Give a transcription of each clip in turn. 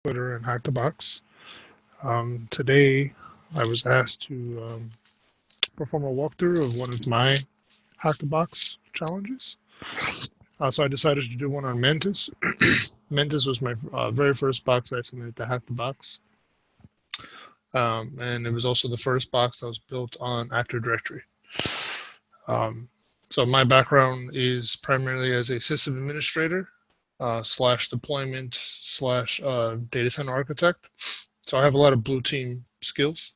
Twitter and Hack the Box. Today, I was asked to perform a walkthrough of one of my Hack the Box challenges. So I decided to do one on Mantis. Mantis was my very first box I submitted to Hack the Box. And it was also the first box that was built on Active Directory. So my background is primarily as a system administrator slash deployment slash data center architect. So I have a lot of blue team skills.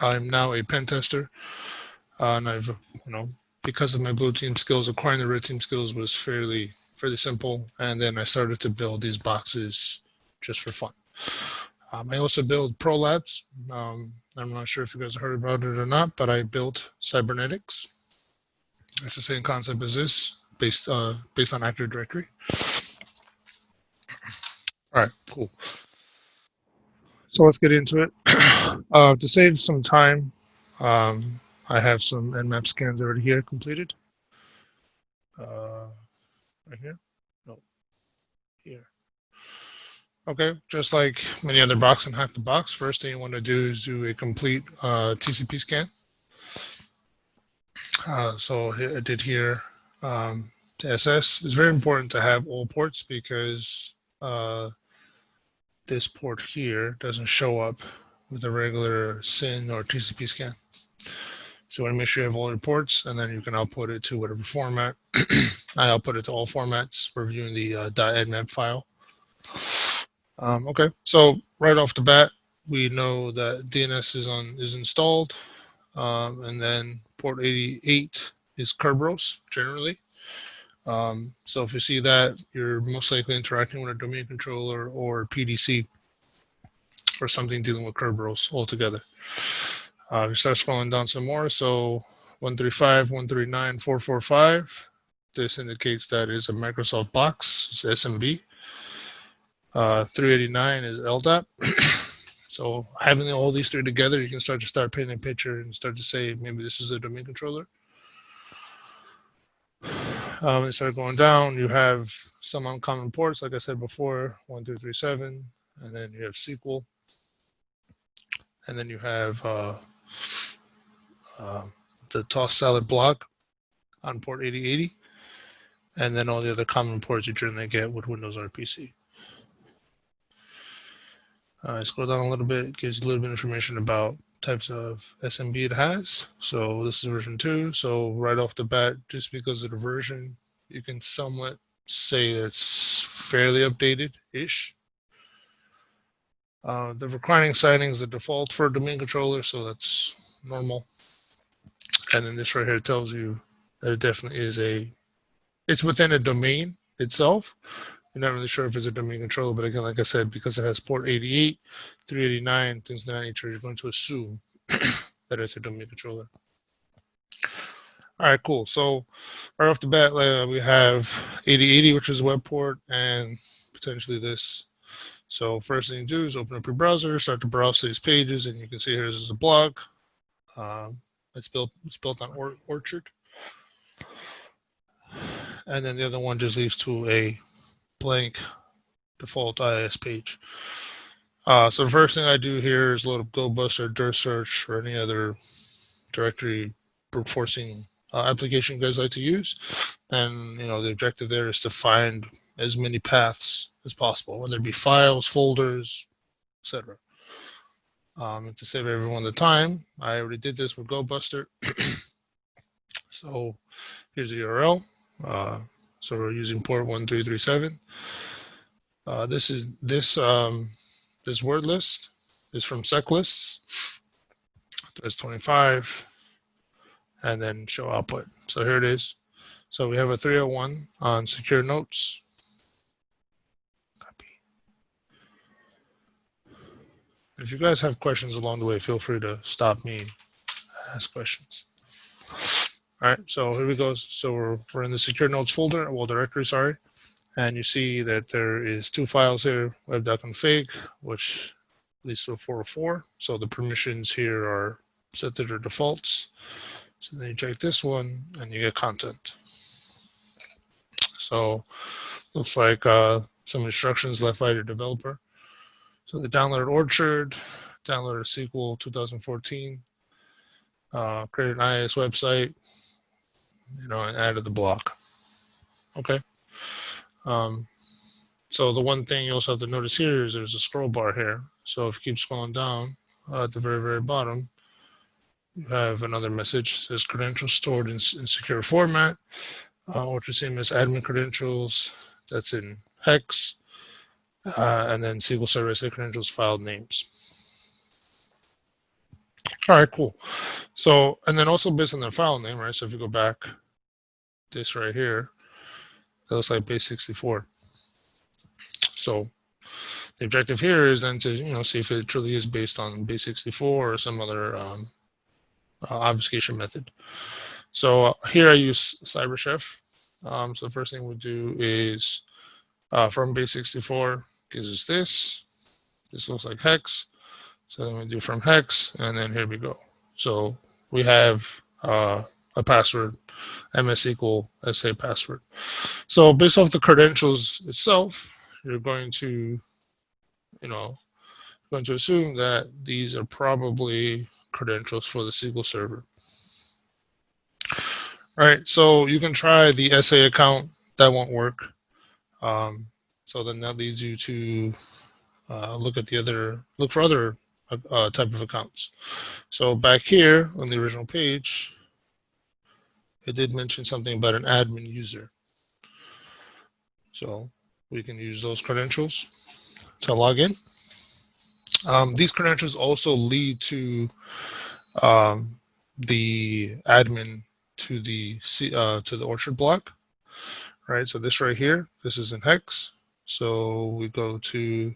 I'm now a pen tester, and I've, because of my blue team skills, acquiring the red team skills was fairly simple. And then I started to build these boxes just for fun. I also build Pro Labs. I'm not sure if you guys have heard about it or not, but I built cybernetics. It's the same concept as this, based on Active Directory. All right, cool. So let's get into it. To save some time, I have some Nmap scans already here completed. Right here? No, here. Okay, just like many other box and Hack the Box, first thing you want to do is do a complete TCP scan. So I did here SS. It's very important to have all ports because this port here doesn't show up with a regular SYN or TCP scan. So you want to make sure you have all your ports, and then you can output it to whatever format. I output it to all formats for viewing the .nmap file. Okay, so right off the bat, we know that DNS is installed, and then port 88 is Kerberos generally. So if you see that, you're most likely interacting with a domain controller or PDC or something dealing with Kerberos altogether. We start scrolling down some more. So 135, 139, 445. This indicates that is a Microsoft box. It's SMB. 389 is LDAP. So having all these three together, you can start painting a picture and start to say maybe this is a domain controller. And start going down. You have some uncommon ports, like I said before, 1237, and then you have SQL, and then you have the tossed salad block on port 8080, and then all the other common ports you generally get with Windows RPC. Scroll down a little bit, it gives you a little bit of information about types of SMB it has. So this is version 2. So right off the bat, just because of the version, you can somewhat say it's fairly updated-ish. The reclining siding is the default for a domain controller, so that's normal. And then this right here tells you that it definitely is it's within a domain itself. You're not really sure if it's a domain controller, but again, like I said, because it has port 88, 389, things of that nature, you're going to assume that it's a domain controller. All right, cool. So right off the bat, we have 8080, which is a web port, and potentially this. So first thing you do is open up your browser, start to browse these pages, and you can see here this is a blog. It's built on Orchard. And then the other one just leads to a blank default IIS page. So the first thing I do here is load up GoBuster, dir search, or any other directory brute forcing application you guys like to use. And the objective there is to find as many paths as possible, whether it be files, folders, etc. And to save everyone the time, I already did this with GoBuster. So here's the URL. So we're using port 1337. This word list is from SecLists. There's 25, and then show output. So here it is. So we have a 301 on secure notes. Copy. If you guys have questions along the way, feel free to stop me and ask questions. All right, so here we go. So we're in the secure notes folder, well, directory, sorry. And you see that there is 2 files here, web.config, which leads to a 404. So the permissions here are set to their defaults. So then you check this one and you get content. So looks like some instructions left by your developer. So they downloaded Orchard, downloaded SQL 2014, created an IIS website, and added the block. Okay. So the one thing you also have to notice here is there's a scroll bar here. So if you keep scrolling down at the very, very bottom, you have another message. It says credentials stored in secure format. Orchard CMS admin credentials. That's in hex. And then SQL Server SA credentials file names. All right, cool. So, and then also based on the file name, right? So if you go back, this right here, that looks like base64. So the objective here is then to see if it truly is based on base64 or some other obfuscation method. So here I use CyberChef. So the first thing we do is from base64 gives us this. This looks like hex. So then we do from hex, and then here we go. So we have a password, MS SQL SA password. So based off the credentials itself, you're going to assume that these are probably credentials for the SQL Server. All right, so you can try the SA account. That won't work. So then that leads you to look for other type of accounts. So back here on the original page, it did mention something about an admin user. So we can use those credentials to log in. These credentials also lead to the admin to the Orchard block, right? So this right here, this is in hex. So we go to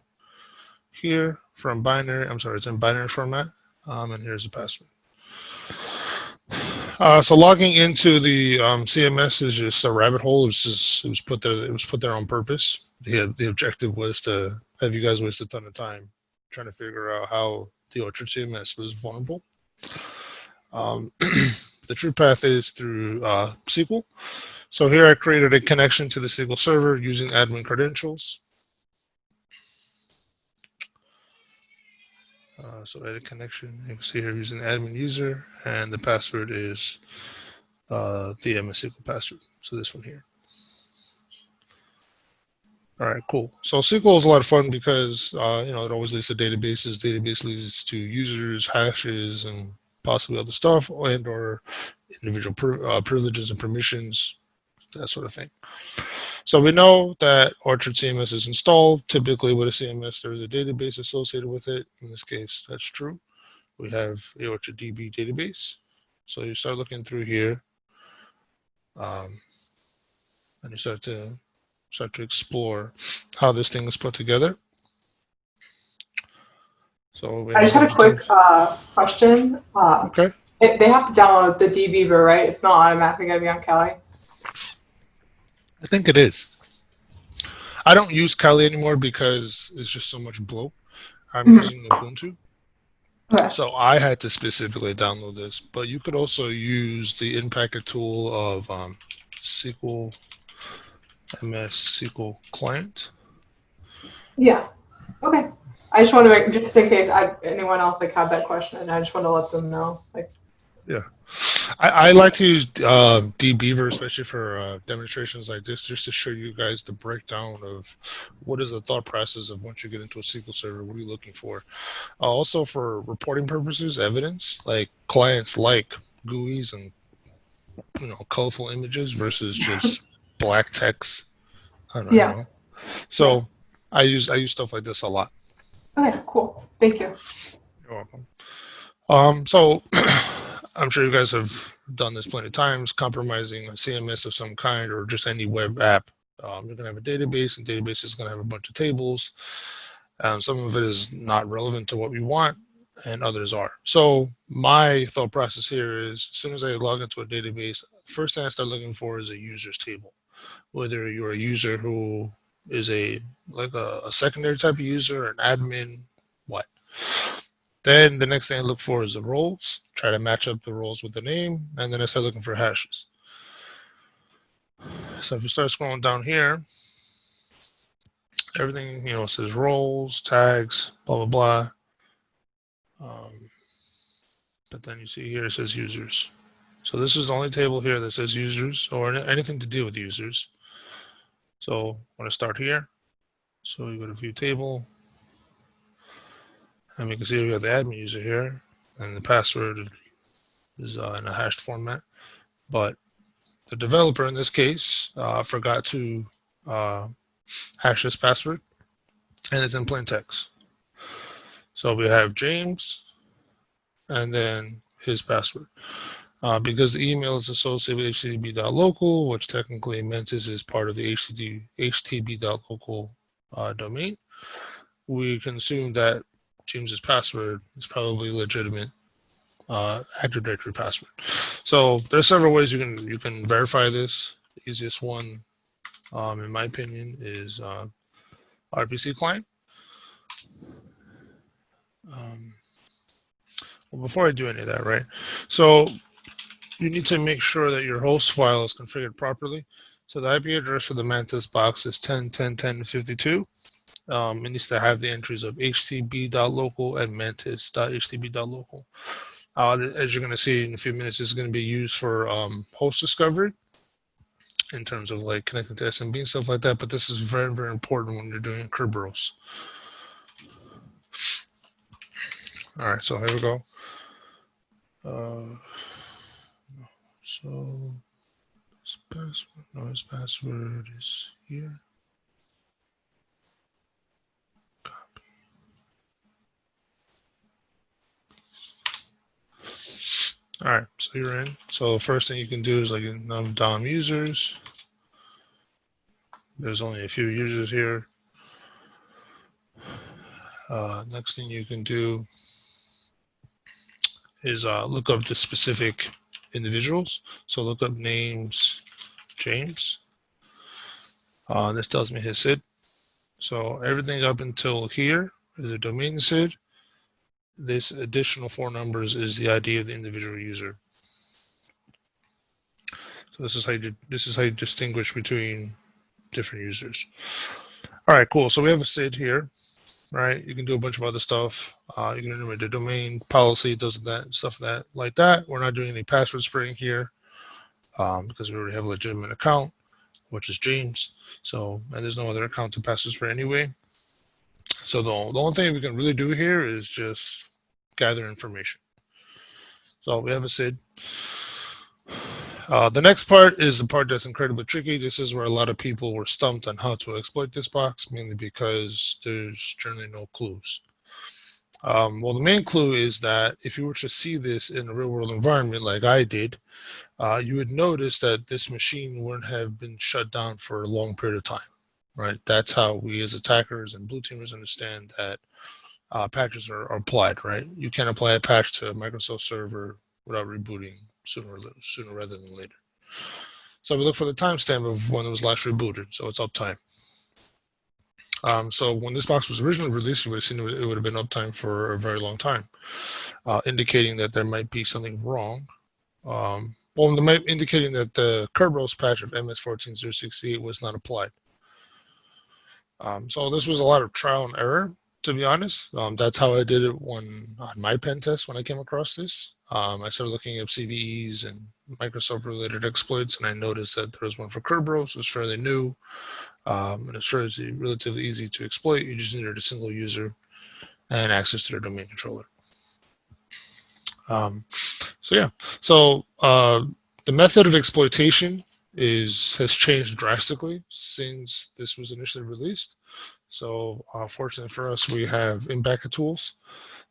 here from binary. I'm sorry, it's in binary format, and here's the password. So logging into the CMS is just a rabbit hole. It was put there on purpose. The objective was to have you guys waste a ton of time trying to figure out how the Orchard CMS was vulnerable. The true path is through SQL. So here I created a connection to the SQL Server using admin credentials. So edit connection. You can see here using the admin user, and the password is the MS SQL password. So this one here. All right, cool. So SQL is a lot of fun because it always leads to databases. Database leads to users, hashes, and possibly other stuff, or individual privileges and permissions, that sort of thing. So we know that Orchard CMS is installed. Typically with a CMS, there is a database associated with it. In this case, that's true. We have the Orchard DB database. So you start looking through here, and you start to explore how this thing is put together. So I just had a quick question. Okay. They have to download the dbeaver, right? It's not automatically going to be on Kali. I think it is. I don't use Kali anymore because it's just so much bloat. I'm using Ubuntu. Okay. So I had to specifically download this, but you could also use the in-packet tool of SQL MS SQL client. Yeah. Okay. I just want to make, just in case anyone else had that question, I just want to let them know. Yeah. I like to use dbeaver, especially for demonstrations like this, just to show you guys the breakdown of what is the thought process of once you get into a SQL Server, what are you looking for. Also for reporting purposes, evidence, like clients like GUIs and colorful images versus just black text. I don't know. So I use stuff like this a lot. Okay, cool. Thank you. You're welcome. So I'm sure you guys have done this plenty of times, compromising a CMS of some kind or just any web app. You're going to have a database, and database is going to have a bunch of tables. Some of it is not relevant to what we want, and others are. So my thought process here is, as soon as I log into a database, first thing I start looking for is a users table. Whether you're a user who is a secondary type of user, an admin, what. Then the next thing I look for is the roles, try to match up the roles with the name, and then I start looking for hashes. So if you start scrolling down here, everything, says roles, tags, blah, blah, blah. But then you see here it says users. So this is the only table here that says users or anything to do with users. So I'm going to start here. So we go to view table. And we can see we have the admin user here. And the password is in a hashed format. But the developer in this case forgot to hash this password. And it's in plain text. So we have James and then his password. Because the email is associated with http.local, which technically Mantis is part of the http.local domain, we can assume that James's password is probably legitimate Active Directory password. So there's several ways you can verify this. The easiest one, in my opinion, is RPC client. Well, before I do any of that, right? So you need to make sure that your host file is configured properly. So the IP address for the Mantis box is 10.10.10.52. It needs to have the entries of htb.local and mantis.htb.local. As you're going to see in a few minutes, this is going to be used for host discovery in terms of like connecting to SMB and stuff like that. But this is very, very important when you're doing Kerberos. All right, so here we go. So his password, no, his password is here. Copy. All right, so you're in. So first thing you can do is like in DOM users. There's only a few users here. Next thing you can do is look up the specific individuals. So look up names James. This tells me his SID. So everything up until here is a domain SID. This additional 4 numbers is the ID of the individual user. So this is how you distinguish between different users. All right, cool. So we have a SID here, right? You can do a bunch of other stuff. You can enumerate the domain policy, does that stuff like that. We're not doing any password spraying here because we already have a legitimate account, which is James. So, and there's no other account to password spray anyway. So the only thing we can really do here is just gather information. So we have a SID. The next part is the part that's incredibly tricky. This is where a lot of people were stumped on how to exploit this box, mainly because there's generally no clues. Well, the main clue is that if you were to see this in a real-world environment like I did, you would notice that this machine wouldn't have been shut down for a long period of time, right? That's how we as attackers and blue teamers understand that patches are applied, right? You can't apply a patch to a Microsoft server without rebooting sooner rather than later. So we look for the timestamp of when it was last rebooted, so it's uptime. So when this box was originally released, you would have seen it would have been uptime for a very long time, indicating that there might be something wrong. Indicating that the Kerberos patch of MS14068 was not applied. So this was a lot of trial and error, to be honest. That's how I did it on my pen test when I came across this. I started looking up CVEs and Microsoft-related exploits, and I noticed that there was one for Kerberos. It was fairly new, and it's relatively easy to exploit. You just needed a single user and access to their domain controller. So the method of exploitation has changed drastically since this was initially released. So fortunately for us, we have in-packet tools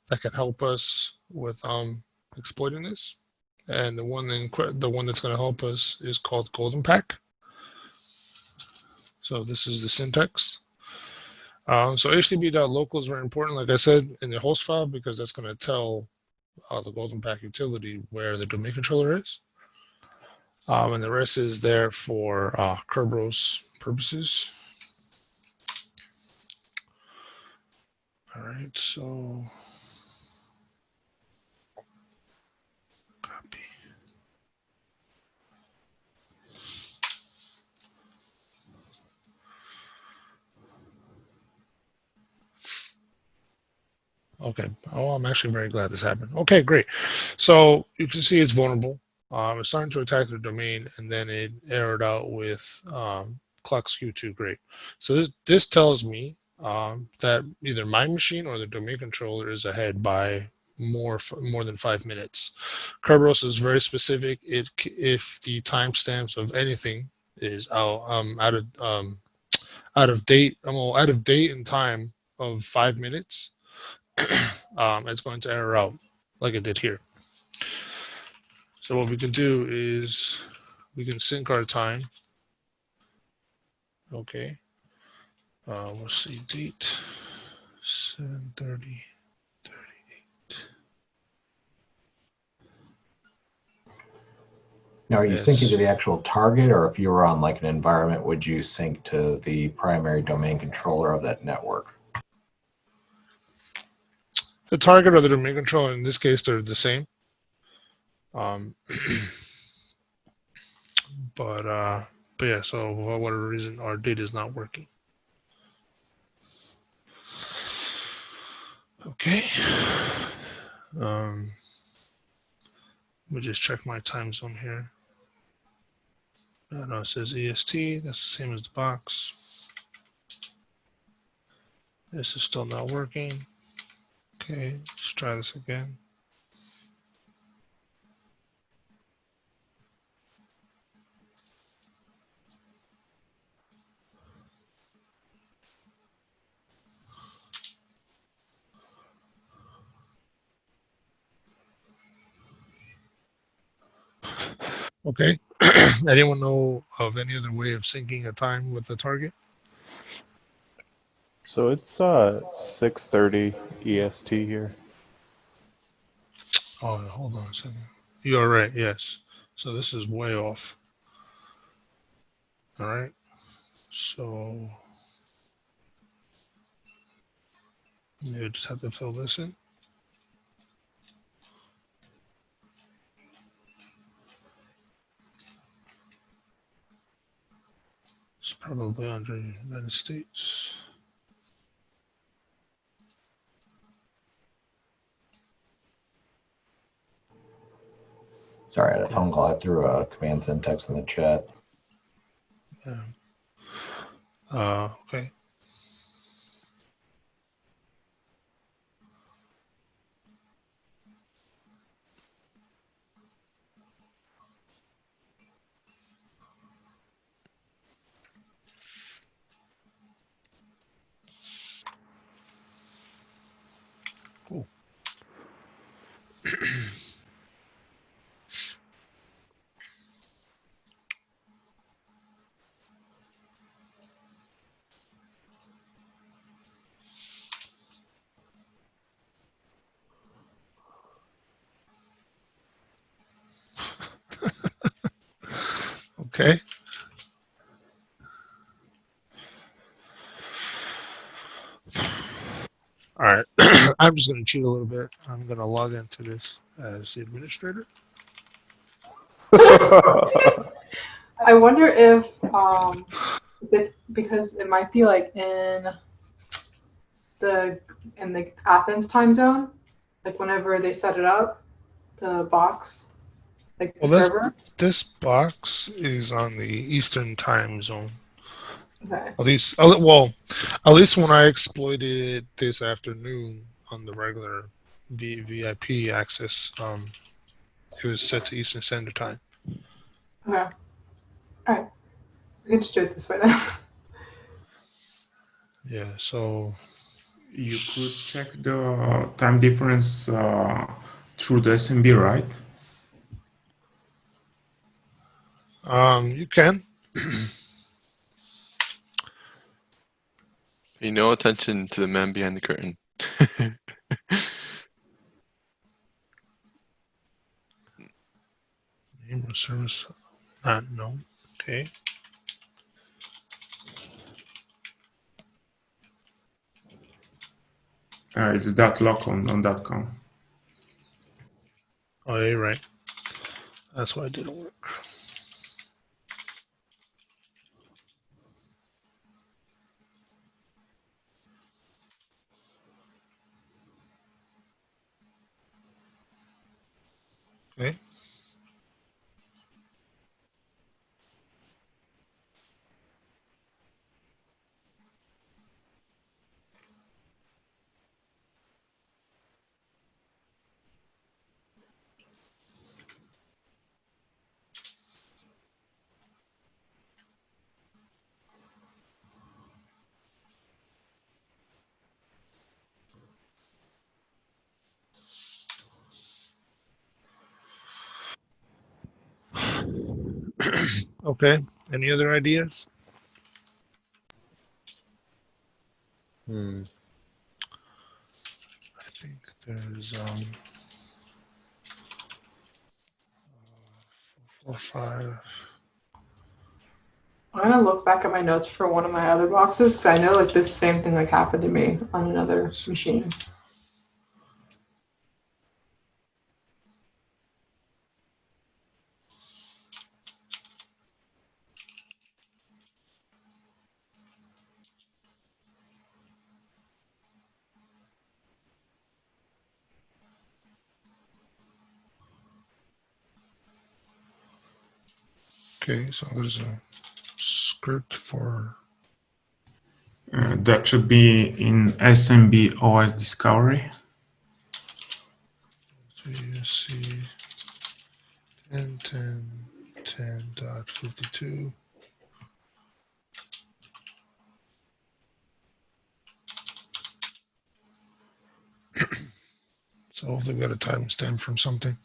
that can help us with exploiting this. And the one that's going to help us is called Golden Pack. So this is the syntax. So htb.local is very important, like I said, in the host file, because that's going to tell the Golden Pack utility where the domain controller is. And the rest is there for Kerberos purposes. All right, so copy. Okay. Oh, I'm actually very glad this happened. Okay, great. So you can see it's vulnerable. It's starting to attack the domain, and then it errored out with clock skew 2. Great. So this tells me that either my machine or the domain controller is ahead by more than 5 minutes. Kerberos is very specific. If the timestamps of anything is out of date, well, out of date and time of 5 minutes, it's going to error out like it did here. So what we can do is we can sync our time. Okay. Let's see, date 7:30. Now, are you Yes. syncing to the actual target, or if you were on like an environment, would you sync to the primary domain controller of that network? The target or the domain controller, in this case, they're the same. But yeah, so for whatever reason, our data is not working. Okay. Let me just check my time zone here. No, it says EST. That's the same as the box. This is still not working. Okay, let's try this again. Okay. Anyone know of any other way of syncing a time with the target? So it's 6:30 EST here. Oh, hold on a second. You are right, yes. So this is way off. All right. So you just have to fill this in. It's probably under United States. Sorry, I had a phone call. I threw a command send text in the chat. Yeah. Okay. Cool. Okay. All right. I'm just going to cheat a little bit. I'm going to log into this as the administrator. I wonder if it's because it might be like in the Athens time zone, like whenever they set it up, the box, like the Well, server. this box is on the Eastern time zone. Okay. At least when I exploited this afternoon on the regular VIP access, it was set to Eastern Standard Time. Okay. All right. We can just do it this way then. Yeah. So You could check the time difference through the SMB, right? you can. Pay no attention to the man behind the curtain. Name of service not known. Okay. It's that lock on .com. Oh, yeah, you're right. That's why it didn't work. Okay. Okay. Any other ideas? Hmm. I think there's 4, 5. I'm gonna look back at my notes for one of my other boxes because I know like this same thing like happened to me on another machine. Okay, so there's a script for. That should be in SMB OS Discovery. CSC 10.10.10.52. So they've got a timestamp from something.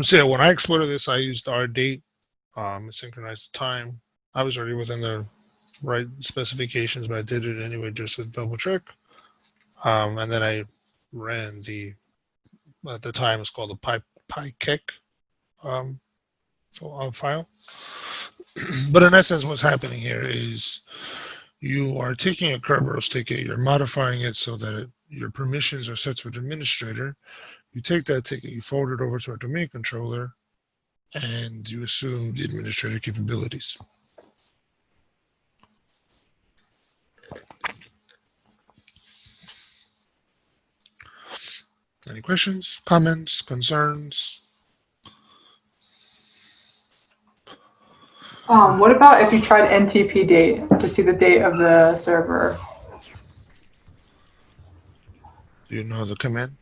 So yeah, when I exploited this, I used our date. It synchronized the time. I was already within the right specifications, but I did it anyway just to double check. And then I ran the at the time it's called the PyKek file. But in essence, what's happening here is you are taking a Kerberos ticket, you're modifying it so that your permissions are set to an administrator. You take that ticket, you forward it over to a domain controller, and you assume the administrator capabilities. Any questions, comments, concerns? What about if you tried Ntp Date to see the date of the server? Do you know the command?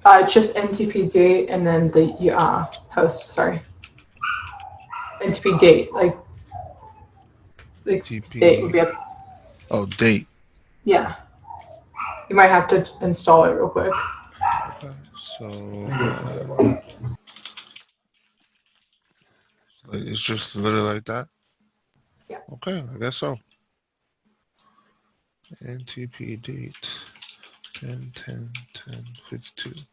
It's just Ntp Date and then the host. Sorry, Ntp Date. Like date would TP. be a Oh, date. yeah. You might have to install it real quick. Okay, so it's just literally like that. Yeah. Okay, I guess so. Ntp date 10.10.10.52.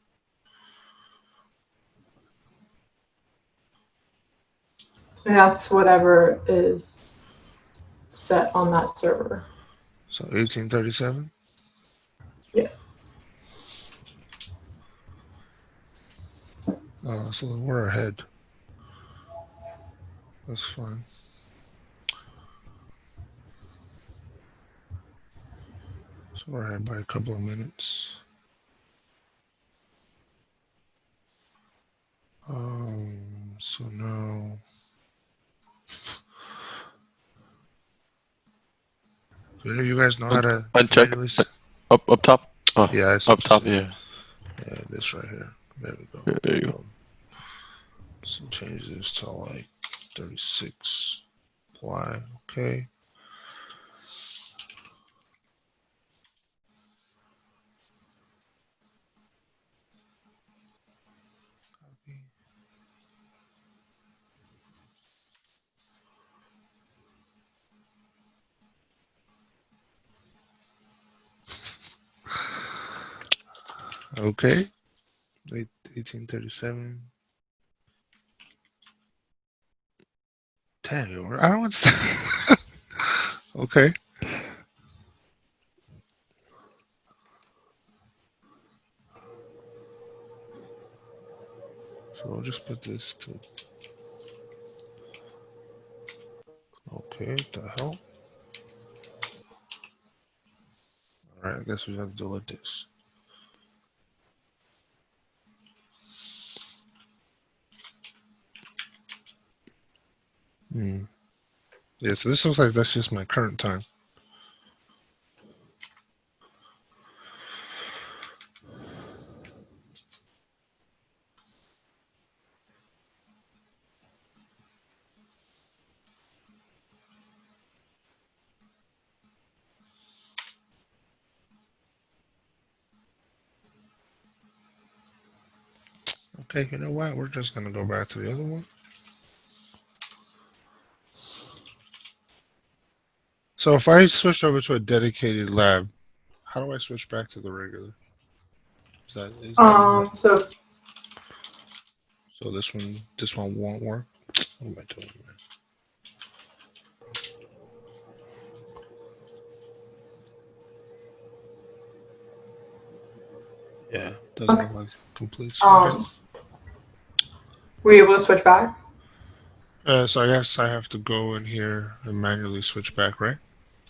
And that's whatever is set on that server. So 1837. Yes. So we're ahead. That's fine. So we're ahead by a couple of minutes. So now. Do any of you guys know how to Uncheck manually? up top. Oh, Yeah, I up top. Yeah. Yeah, this right here. There we go. Yeah, there you go. So change this to like 36. Apply. Okay. Okay. 1837. 10. I don't want to. Okay. So I'll just put this to. Okay. What the hell? All right. I guess we have to do it like this. Hmm. Yeah, so this looks like that's just my current time. Okay, you know what? We're just gonna go back to the other one. So if I switch over to a dedicated lab, how do I switch back to the regular? Is that So so this one won't work? What am I doing, man? Yeah, doesn't okay. look like it completes. Okay. Were you able to switch back? So I guess I have to go in here and manually switch back, right?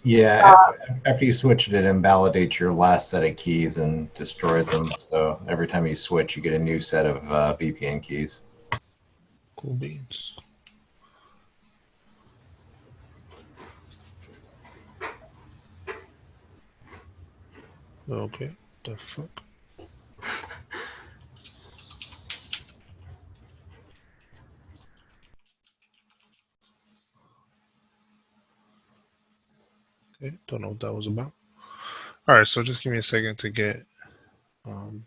Yeah, after you switch it, it invalidates your last set of keys and destroys them. So every time you switch, you get a new set of VPN keys. Cool beans. Okay. The fuck? Okay. Don't know what that was about. All right. So just give me a second to get. Um,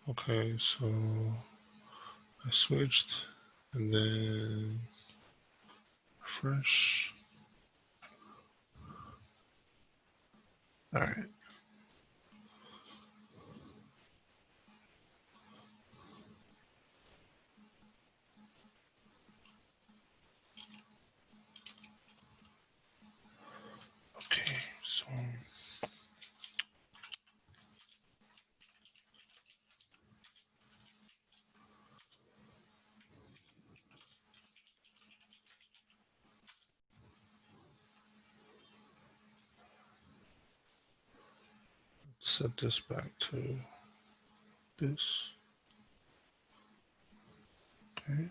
okay. So I switched, and then refresh. All right. Okay. So. Set this back to this. Okay.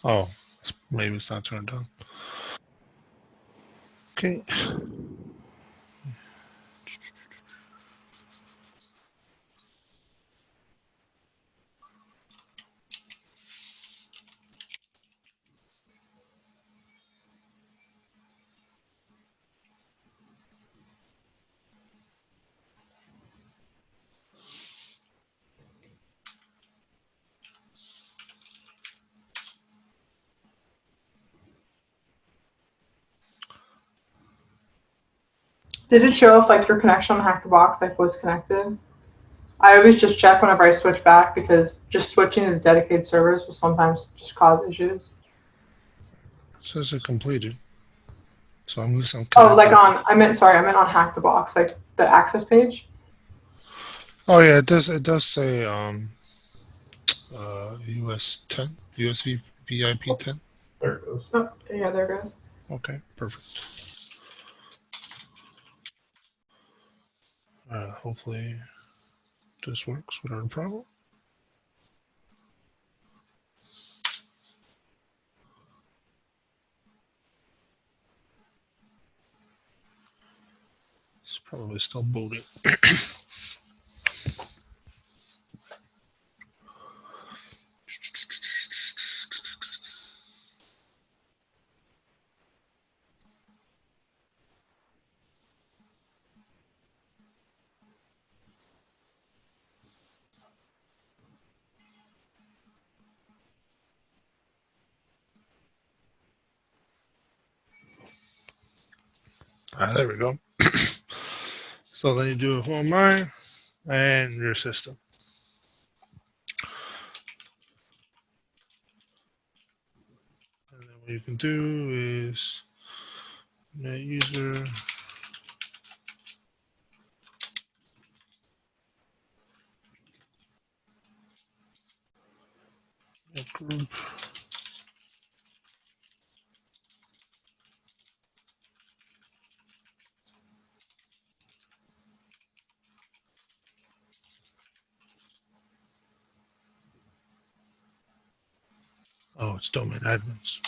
Oh, maybe it's not turned on. Okay. Did it show if like your connection on Hack the Box like was connected? I always just check whenever I switch back because just switching to dedicated servers will sometimes just cause issues. Says it completed. So I'm Oh, like connected. I meant on Hack the Box, like the access page. Oh yeah, it does. It does say US 10, US VIP 10. There it goes. Oh, yeah, there it goes. Okay, perfect. Hopefully this works without a problem. It's probably still booting. There we go. So then you do who am I and your system. And then what you can do is net user group. Oh, it's domain admins.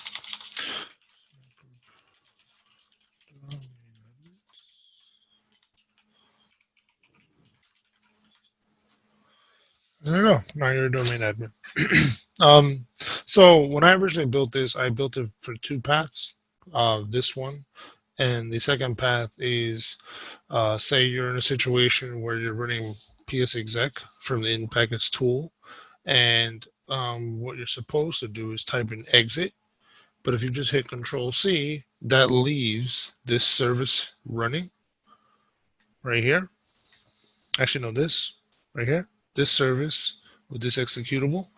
There you go. Now you're a domain admin. So when I originally built this, I built it for two paths. This one, and the second path is, say you're in a situation where you're running psexec from the in-package tool, and what you're supposed to do is type in exit. But if you just hit Control C, that leaves this service running right here. Actually, no, this right here, this service with this executable.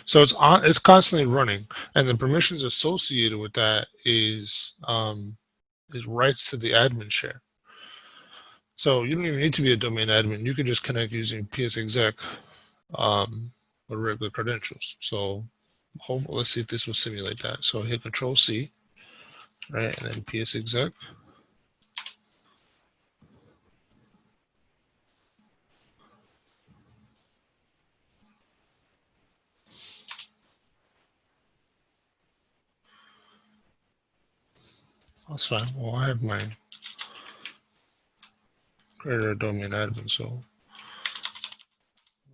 So it's constantly running, and the permissions associated with that is rights to the admin share. So you don't even need to be a domain admin. You can just connect using psexec with regular credentials. So let's see if this will simulate that. So hit Control C, right, and then psexec. That's fine. Well, I have my creator domain admin, so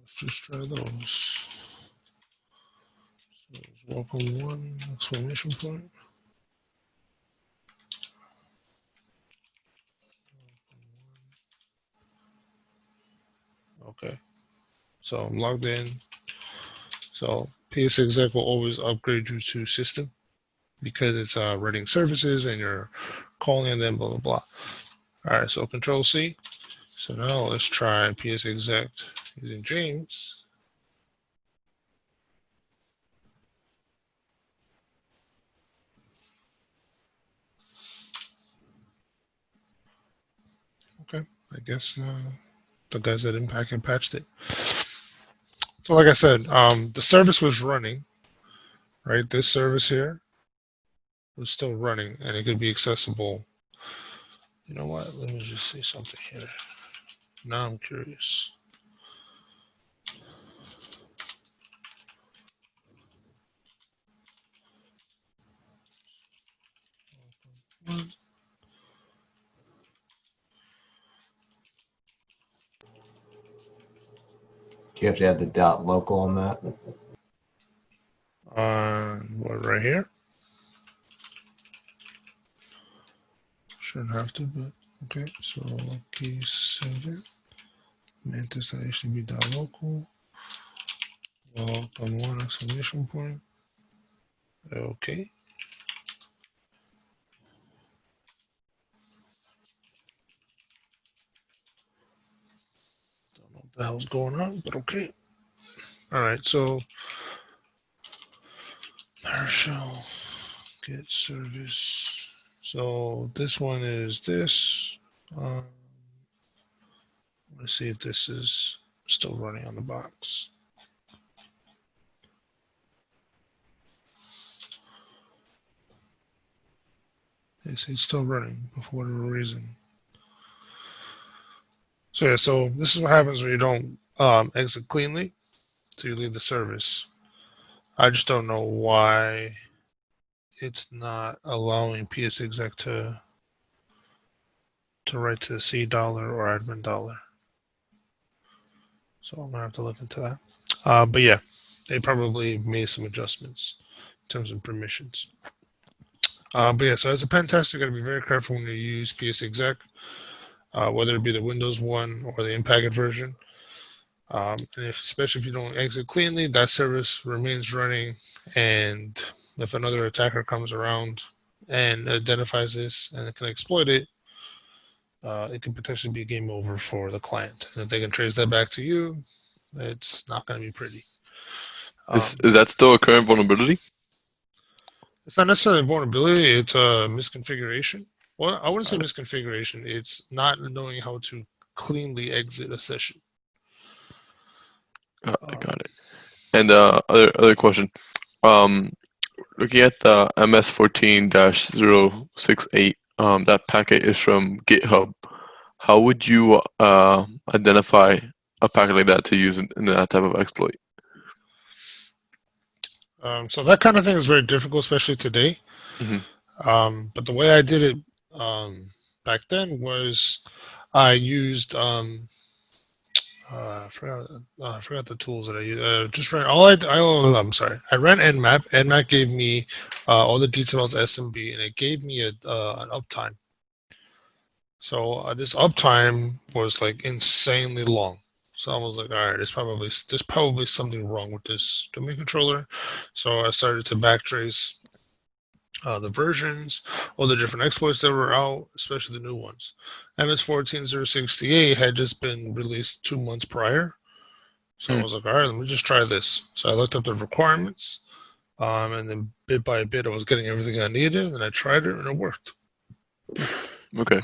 let's just try those. So welcome one, exclamation point. Okay. So I'm logged in. So psexec will always upgrade you to system because it's running services and you're calling them, blah, blah, blah. All right, so Control C. So now let's try psexec using James. Okay, I guess the guys at Impact had patched it. So like I said, the service was running, right? This service here was still running and it could be accessible. You know what? Let me just say something here. Now I'm curious. Do you have to add the dot local on that? What, right here? Shouldn't have to, but okay. So lkys37en, Mantis that used to be dot local. Welcome one, exclamation point. Okay. Don't know what the hell's going on, but okay. All right, so PowerShell get service. So this one is this. Let's see if this is still running on the box. It's still running for whatever reason. So yeah, so this is what happens when you don't exit cleanly. So you leave the service. I just don't know why it's not allowing psexec to write to C dollar or admin dollar. So I'm gonna have to look into that. But yeah, they probably made some adjustments in terms of permissions. But yeah, so as a pen tester, you gotta be very careful when you use psexec, whether it be the Windows one or the in-packet version. And especially if you don't exit cleanly, that service remains running. And if another attacker comes around and identifies this and can exploit it, it could potentially be game over for the client. And if they can trace that back to you, it's not going to be pretty. Is that still a current vulnerability? It's not necessarily a vulnerability, it's a misconfiguration. Well, I wouldn't say misconfiguration, it's not knowing how to cleanly exit a session. I got it. And other question. Looking at the MS14-068, that packet is from GitHub. How would you identify a packet like that to use in that type of exploit? So that kind of thing is very difficult, especially today. But the way I did it back then was I used I forgot the tools that I used. Just ran I'm sorry. I ran Nmap. Nmap gave me all the details SMB, and it gave me an uptime. So this uptime was like insanely long. So I was like, all right, there's probably something wrong with this domain controller. So I started to backtrace the versions, all the different exploits that were out, especially the new ones. MS14068 had just been released 2 months prior. So I was like, all right, let me just try this. So I looked up the requirements, and then bit by bit, I was getting everything I needed, and I tried it, and it worked. Okay.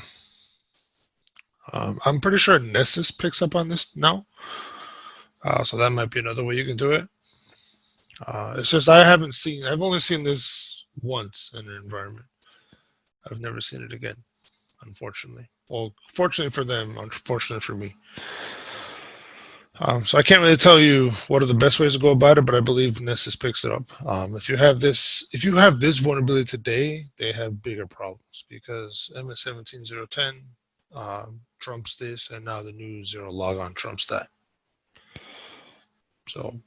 I'm pretty sure Nessus picks up on this now. So that might be another way you can do it. It's just I've only seen this once in an environment. I've never seen it again, unfortunately. Well, fortunately for them, unfortunately for me. So I can't really tell you what are the best ways to go about it, but I believe Nessus picks it up. If you have this vulnerability today, they have bigger problems because MS17010 trumps this, and now the new zero logon trumps that. So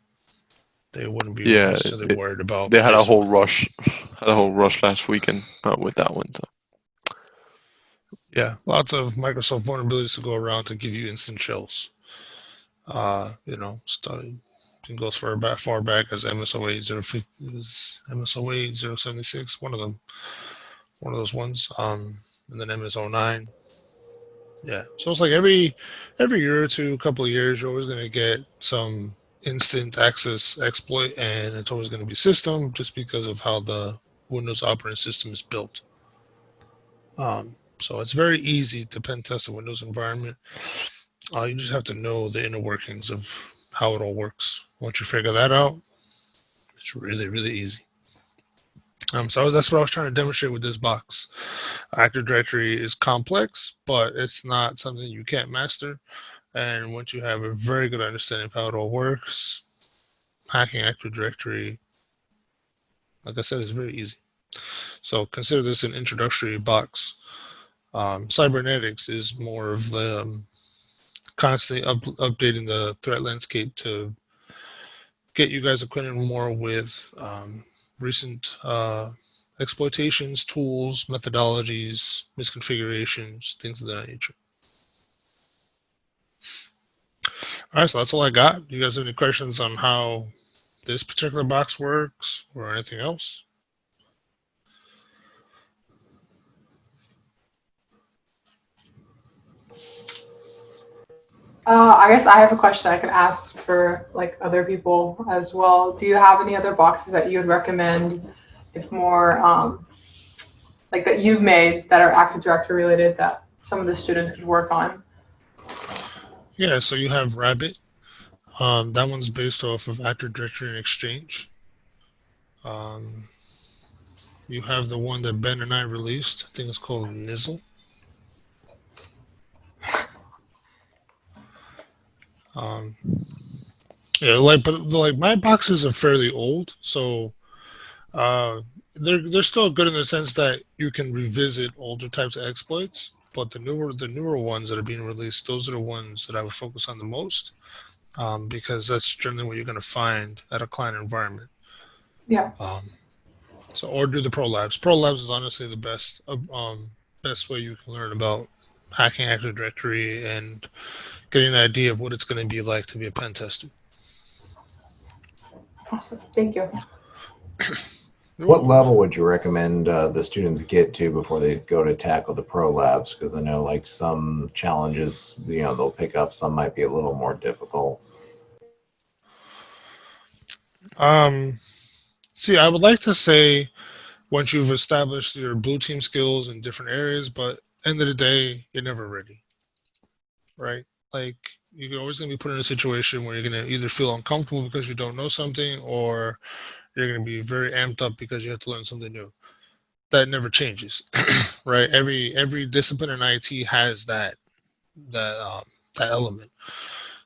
they wouldn't be necessarily worried about. They had a whole rush last weekend with that one. So. Yeah, lots of Microsoft vulnerabilities to go around to give you instant shells. It goes far back as MSO8076, one of those ones. And then MS09. Yeah, so it's like every year or two, couple of years, you're always going to get some instant access exploit, and it's always going to be system just because of how the Windows operating system is built. So it's very easy to pen test a Windows environment. You just have to know the inner workings of how it all works. Once you figure that out, it's really, really easy. So that's what I was trying to demonstrate with this box. Active Directory is complex, but it's not something you can't master. And once you have a very good understanding of how it all works, hacking Active Directory, like I said, is very easy. So consider this an introductory box. Cybernetics is more of the constantly updating the threat landscape to get you guys acquainted more with recent exploitations, tools, methodologies, misconfigurations, things of that nature. All right, so that's all I got. Do you guys have any questions on how this particular box works or anything else? I guess I have a question I could ask for like other people as well. Do you have any other boxes that you would recommend if more like that you've made that are Active Directory related that some of the students could work on? Yeah, so you have Rabbit. That one's based off of Active Directory and Exchange. You have the one that Ben and I released. I think it's called Nizzle. But my boxes are fairly old, so they're still good in the sense that you can revisit older types of exploits. But the newer ones that are being released, those are the ones that I would focus on the most, because that's generally what you're going to find at a client environment. Yeah. Or do the Pro Labs. Pro Labs is honestly the best way you can learn about hacking Active Directory and getting an idea of what it's going to be like to be a pen tester. Awesome. Thank you. What level would you recommend the students get to before they go to tackle the Pro Labs? Because I know like some challenges, they'll pick up, some might be a little more difficult. See, I would like to say once you've established your blue team skills in different areas, but end of the day, you're never ready, right? Like you're always going to be put in a situation where you're going to either feel uncomfortable because you don't know something, or you're going to be very amped up because you have to learn something new. That never changes, right? Every discipline in IT has that element.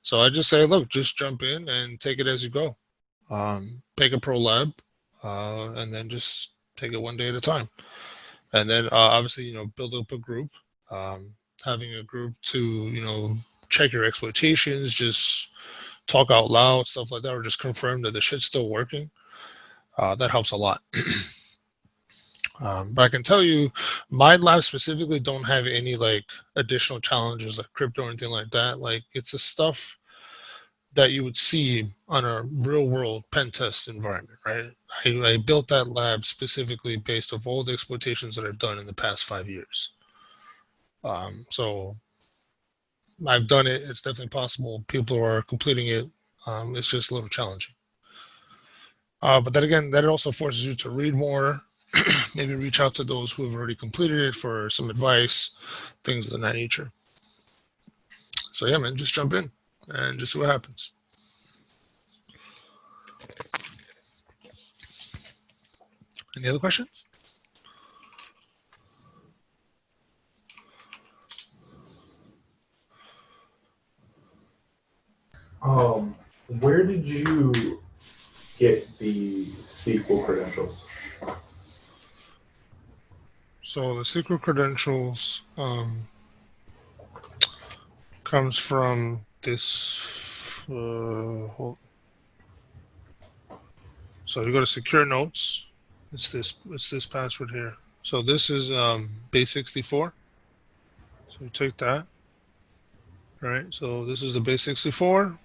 So I just say, look, just jump in and take it as you go. Pick a pro lab, and then just take it one day at a time. And then obviously, build up a group. Having a group to, check your exploitations, just talk out loud, stuff like that, or just confirm that the shit's still working. That helps a lot. But I can tell you, my lab specifically don't have any like additional challenges like crypto or anything like that. Like it's the stuff that you would see on a real world pen test environment, right? I built that lab specifically based off all the exploitations that I've done in the past 5 years. So I've done it. It's definitely possible. People are completing it. It's just a little challenging. But then again, that also forces you to read more, maybe reach out to those who have already completed it for some advice, things of that nature. So yeah, man, just jump in and just see what happens. Any other questions? Where did you get the SQL credentials? So the SQL credentials comes from this. So if you go to secure notes, it's this password here. So this is base64. So you take that. All right. So this is the base64.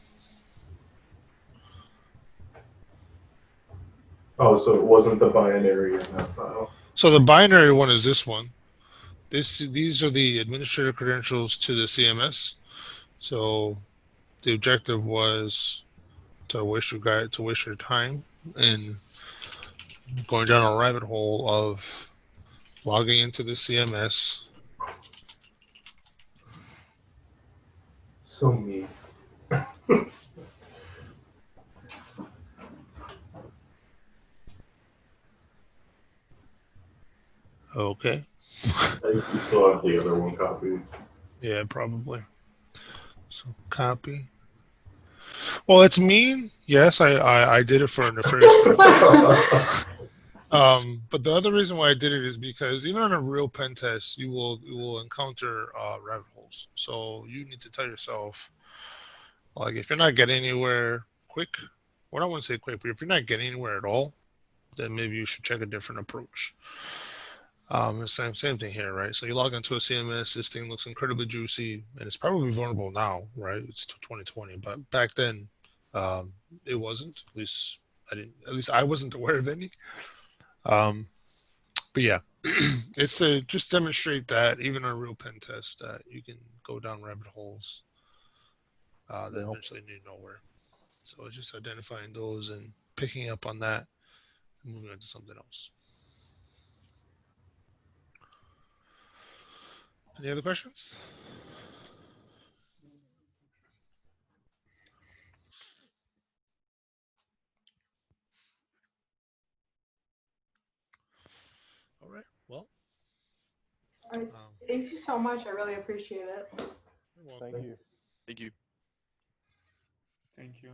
Oh, so it wasn't the binary in that file. So the binary one is this one. These are the administrator credentials to the CMS. So the objective was to waste your time in going down a rabbit hole of logging into the CMS. So me. Okay. I think you still have the other one copied. Yeah, probably. So copy. Well, it's mean. Yes, I did it for a nefarious purpose. But the other reason why I did it is because even on a real pen test, you will encounter rabbit holes. So you need to tell yourself, like, if you're not getting anywhere quick, well, I wouldn't say quick, but if you're not getting anywhere at all, then maybe you should check a different approach. Same thing here, right? So you log into a CMS, this thing looks incredibly juicy, and it's probably vulnerable now, right? It's 2020, but back then, it wasn't. At least I wasn't aware of any. But yeah, it's to just demonstrate that even on a real pen test, that you can go down rabbit holes that eventually lead nowhere. So it's just identifying those and picking up on that and moving on to something else. Any other questions? All right. Well, Thank you so much. I really appreciate it. you're welcome. Thank you. Thank you. Thank you.